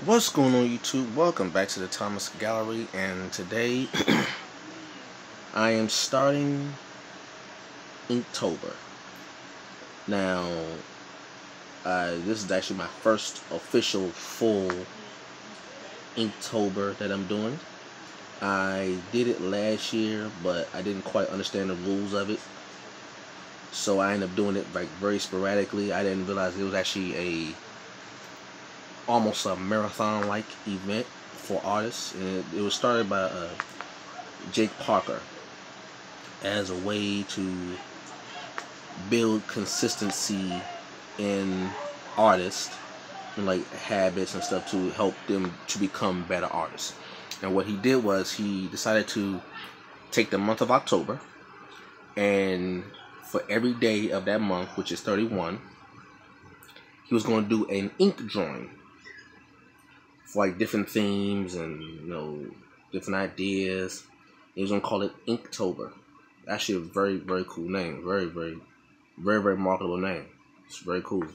What's going on YouTube? Welcome back to the Thomas Gallery, and today I am starting Inktober. Now, this is actually my first official full Inktober that I'm doing. I did it last year, but I didn't quite understand the rules of it, so I ended up doing it like very sporadically. I didn't realize it was actually almost a marathon-like event for artists, and it was started by Jake Parker as a way to build consistency in artists and like habits and stuff to help them to become better artists. And what he did was he decided to take the month of October, and for every day of that month, which is 31, he was going to do an ink drawing for like different themes and different ideas. He was going to call it Inktober. Actually a very cool name. Very marketable name. It's very cool.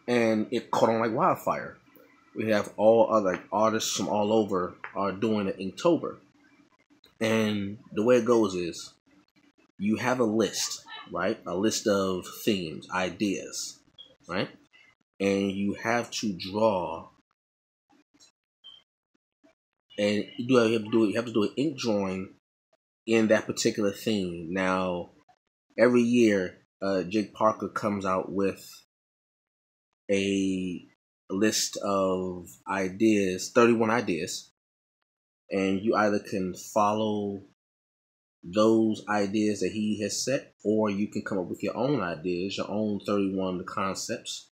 And it caught on like wildfire. We have all other like artists from all over are doing it in Inktober. And the way it goes is you have a list, right? A list of themes, ideas, right? And you have to draw, and you have to do an ink drawing in that particular theme. Now, every year, Jake Parker comes out with a list of ideas, 31 ideas, and you either can follow those ideas that he has set, or you can come up with your own ideas, your own 31 concepts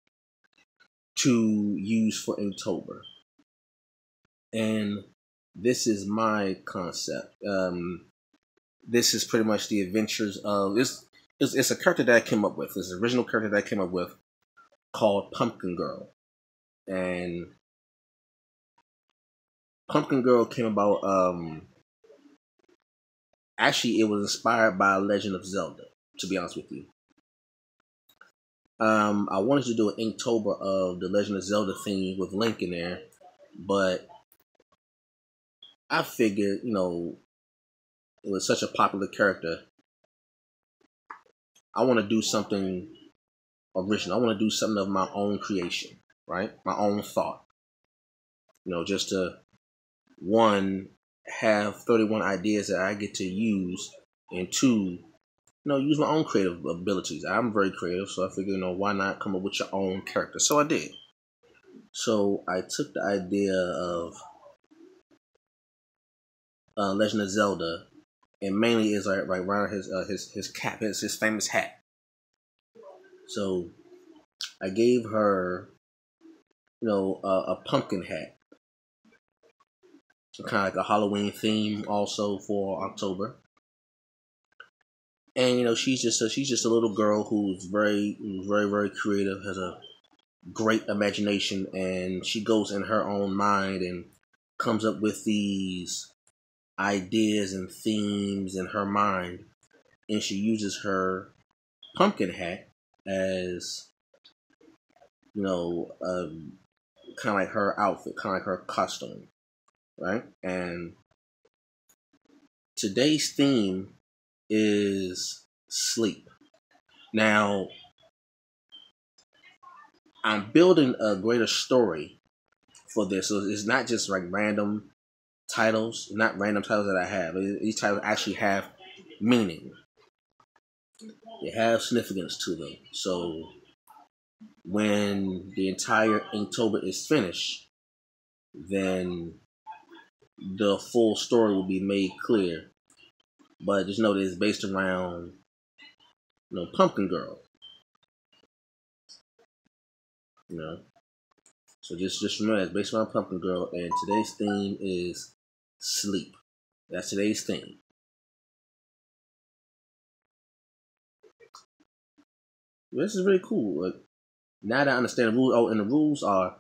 to use for Inktober. And this is my concept. This is pretty much the adventures of this. It's a character that I came up with. It's an original character that I came up with called Pumpkin Girl. And Pumpkin Girl came about, actually it was inspired by Legend of Zelda, to be honest with you. I wanted to do an Inktober of the Legend of Zelda theme with Link in there, but I figured, it was such a popular character. I want to do something original. I want to do something of my own creation, right? My own thought. Just to, one, have 31 ideas that I get to use, and two, use my own creative abilities. I'm very creative, so I figured, why not come up with your own character? So I did. So I took the idea of Legend of Zelda, and mainly is like right around his cap, his famous hat. So I gave her, a pumpkin hat, kind of like a Halloween theme, also for October. And she's just a little girl who's very creative, has a great imagination, and she goes in her own mind and comes up with these ideas and themes in her mind, and she uses her pumpkin hat as kind of like her outfit, kind of like her costume, right? And today's theme is sleep. Now, I'm building a greater story for this, so it's not just like random titles, not random titles that I have. These titles actually have meaning. They have significance to them. So when the entire Inktober is finished, then the full story will be made clear. But just know that it's based around, Pumpkin Girl. So just remember it's based around Pumpkin Girl, and today's theme is sleep. That's today's theme. This is really cool. Like, now that I understand the rules, and the rules are,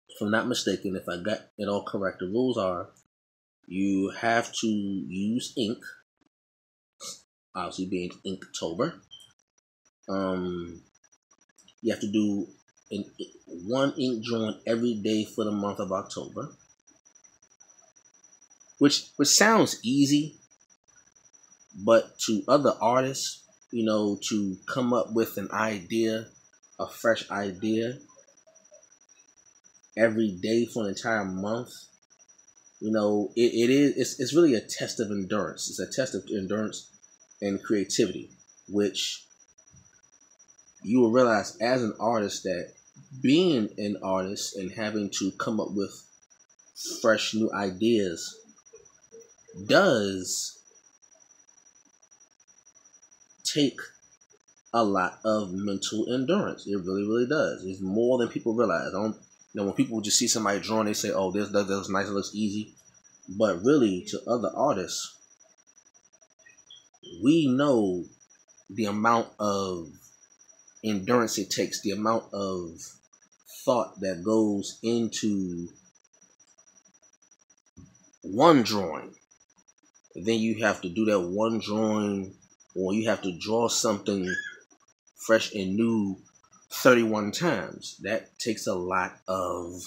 if I'm not mistaken, if I got it all correct, the rules are you have to use ink, obviously being Inktober. You have to do one ink drawing every day for the month of October, which sounds easy, but to other artists, to come up with an idea, a fresh idea every day for an entire month, it's really a test of endurance. It's a test of endurance and creativity, which you will realize as an artist that being an artist and having to come up with fresh new ideas does take a lot of mental endurance. It really, really does. It's more than people realize. When people just see somebody drawing, they say, "Oh, this looks nice, it looks easy." But really, to other artists, we know the amount of endurance it takes, the amount of thought that goes into one drawing. And then you have to do that one drawing, or you have to draw something fresh and new 31 times. That takes a lot of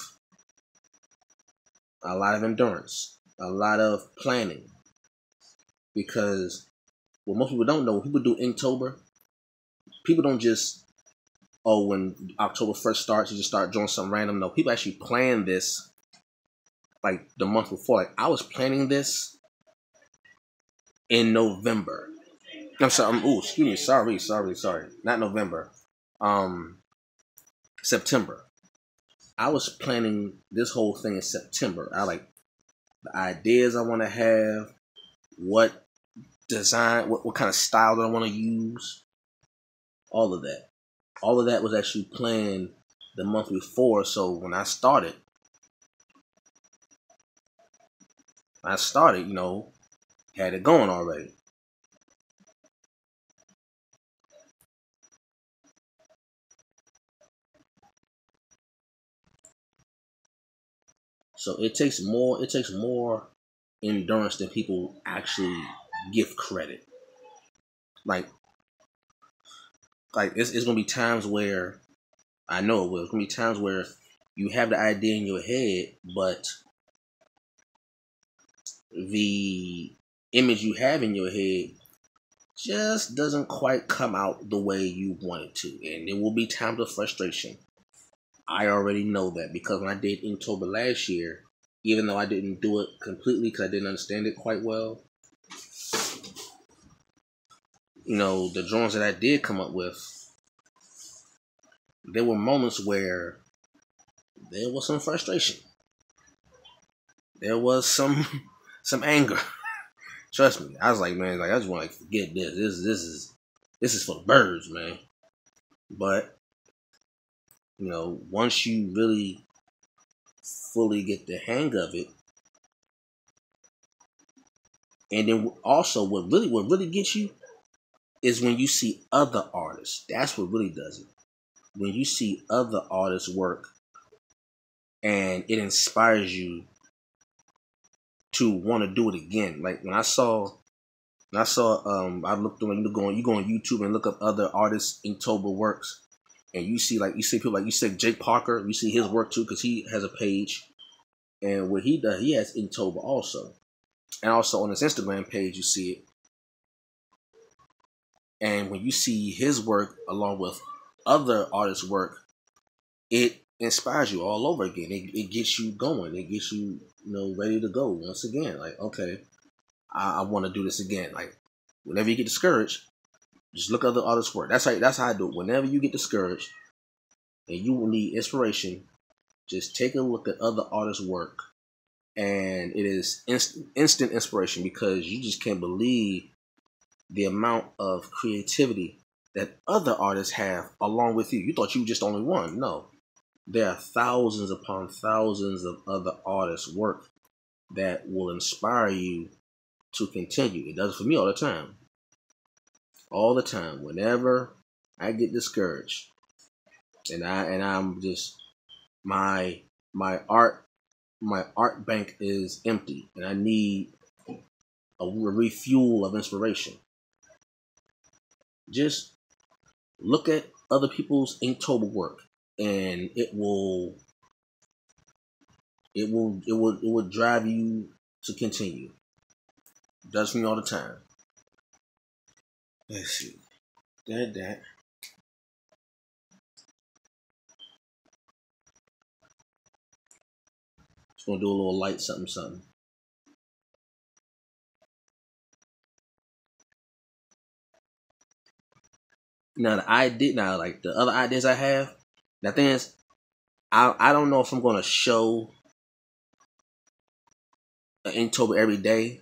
endurance, a lot of planning. Because what most people don't know, when people do Inktober, people don't just, when October 1st starts, you just start drawing something random. No, people actually plan this like the month before. Like I was planning this in November. I'm sorry. Excuse me. Sorry. Not November. September. I was planning this whole thing in September. I like the ideas I want to have, what design, what kind of style that I want to use, all of that. All of that was actually planned the month before. So when I started, had it going already. So it takes more endurance than people actually give credit. Like it's gonna be times where I know it will. It's gonna be times where you have the idea in your head, but the image you have in your head just doesn't quite come out the way you want it to. And there will be times of frustration. I already know that because when I did Inktober last year, even though I didn't do it completely because I didn't understand it quite well, the drawings that I did come up with, there were moments where there was some frustration. There was some anger. Trust me. I was like, man, I just want to forget this. This is for the birds, man. But once you really fully get the hang of it, and then also what really gets you is when you see other artists. That's what really does it. When you see other artists work and it inspires you to want to do it again. Like when I looked on, you go on YouTube and look up other artists Inktober works, and you see people like you said Jake Parker. You see his work too because he has a page, and what he does, he has Inktober also, and also on his Instagram page you see it. And when you see his work along with other artists' work, it inspires you all over again. It gets you going. It gets you ready to go once again. Like okay, I want to do this again. Like whenever you get discouraged, just look at other artists' work. That's how I do it. Whenever you get discouraged and you will need inspiration, just take a look at other artists' work, and it is instant inspiration because you just can't believe the amount of creativity that other artists have along with you. You thought you were just only one. No, there are thousands upon thousands of other artists' work that will inspire you to continue. It does it for me all the time. All the time. Whenever I get discouraged and I'm just my art bank is empty and I need a refuel of inspiration. Just look at other people's Inktober work and it will drive you to continue. It does for me all the time. Let's see. That. Just gonna do a little light something. Now like the other ideas I have. The thing is, I don't know if I'm gonna show an Inktober every day.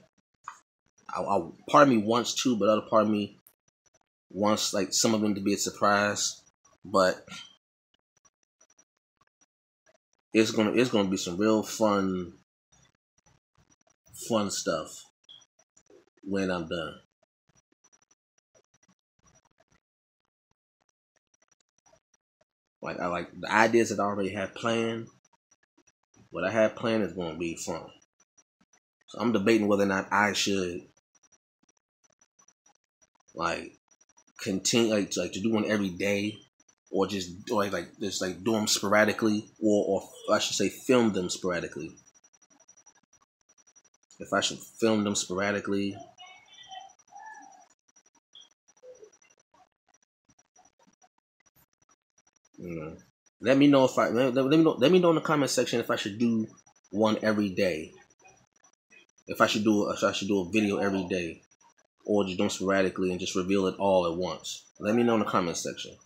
Part of me wants to, but other part of me wants like some of them to be a surprise. But it's gonna be some real fun stuff when I'm done. Like I like the ideas that I already have planned. What I have planned is gonna be fun. So I'm debating whether or not I should like continue like to do one every day, or just like do them sporadically, or I should say film them sporadically. If I should film them sporadically, you know, let me know if I let me know in the comment section if I should do one every day. If I should do a video every day, or just do them sporadically and just reveal it all at once. Let me know in the comment section.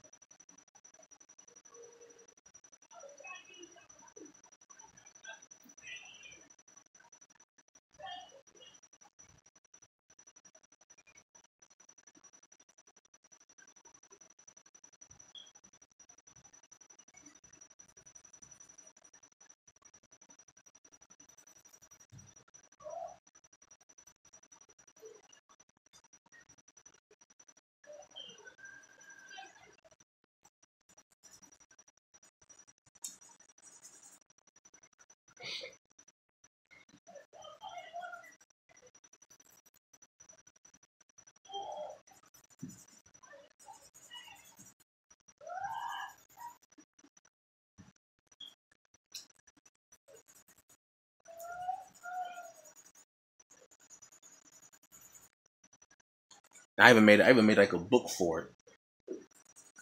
I even made like a book for it.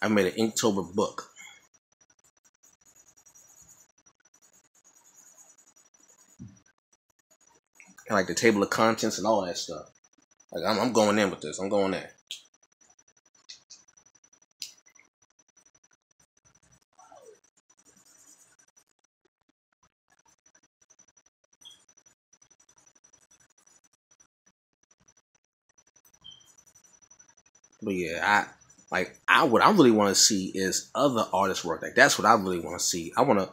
I made an Inktober book. And like the table of contents and all that stuff. Like I'm going in with this. I'm going in. But yeah, what I really want to see is other artists' work. Like that's what I really want to see. I wanna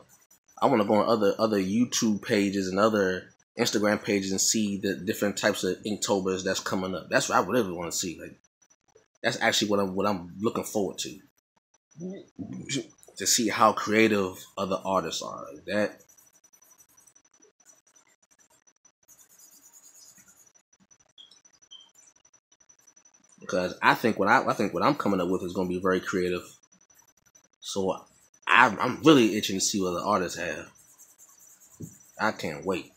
go on other YouTube pages and other Instagram pages and see the different types of Inktobers that's coming up. That's what I really want to see. Like that's actually what I'm looking forward to see how creative other artists are. Like that. Because I think what I'm coming up with is going to be very creative. So I'm really itching to see what the artists have. I can't wait.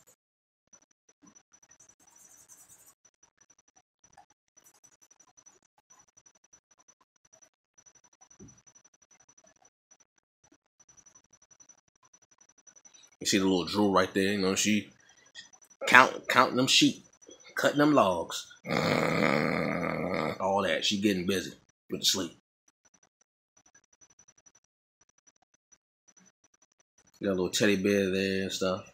You see the little Drew right there. You know, she counting them sheep, cutting them logs, all that. She getting busy with the sleep. You got a little teddy bear there and stuff.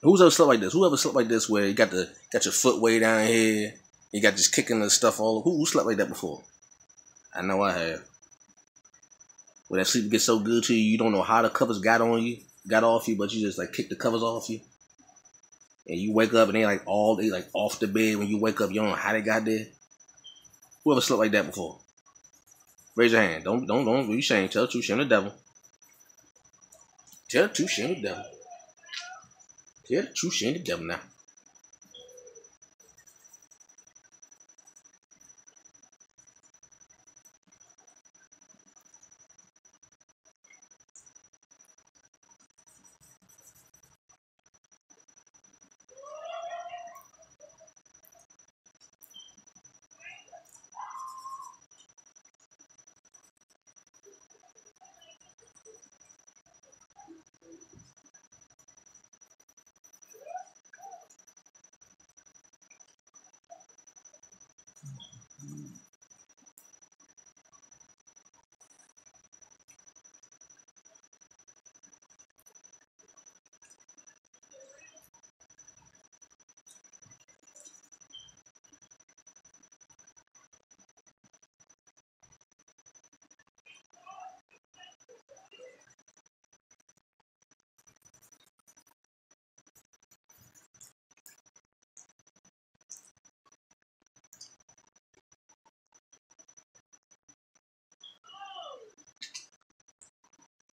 Who's ever slept like this? Whoever slept like this where you got your foot way down here, you got just kicking the stuff all over. Who slept like that before? I know I have. Where that sleep gets so good to you, you don't know how the covers got off you, but you just like kick the covers off you. and you wake up and they like off the bed when you wake up. You don't know how they got there. Whoever slept like that before? Raise your hand. Don't be ashamed. Tell the truth, shame the devil. Tell the truth, shame the devil. Tell the truth, shame the devil now.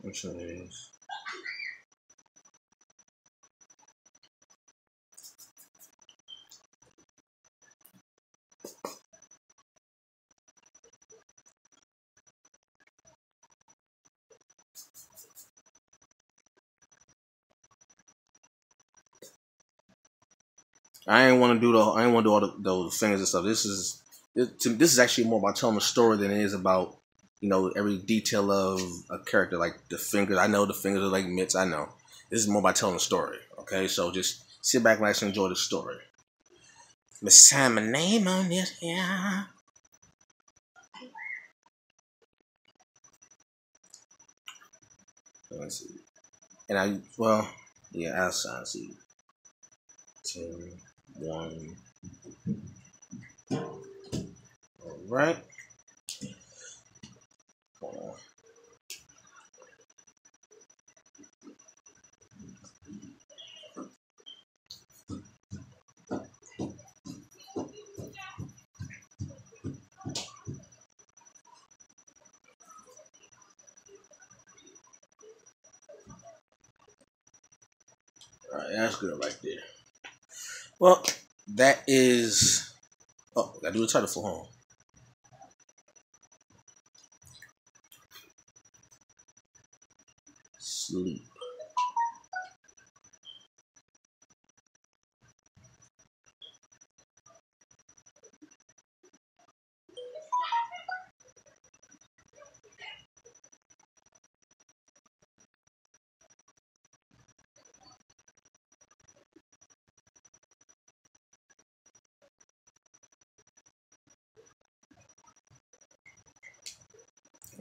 I'm sure it is. I ain't want to do all those fingers and stuff. This is actually more about telling a story than it is about every detail of a character, like the fingers. I know the fingers are like mitts. I know. This is more about telling a story. Okay, so just sit back, relax, and enjoy the story. Let's sign my name on this. Yeah. Let's see. And I'll sign. See. 10, 1. All right. All right, that's good right there. Well, that is. Oh, gotta do the title for home. Sleep.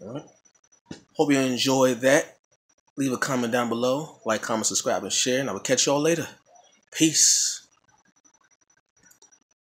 All right. Hope you enjoyed that. Leave a comment down below. Like, comment, subscribe, and share. And I will catch y'all later. Peace.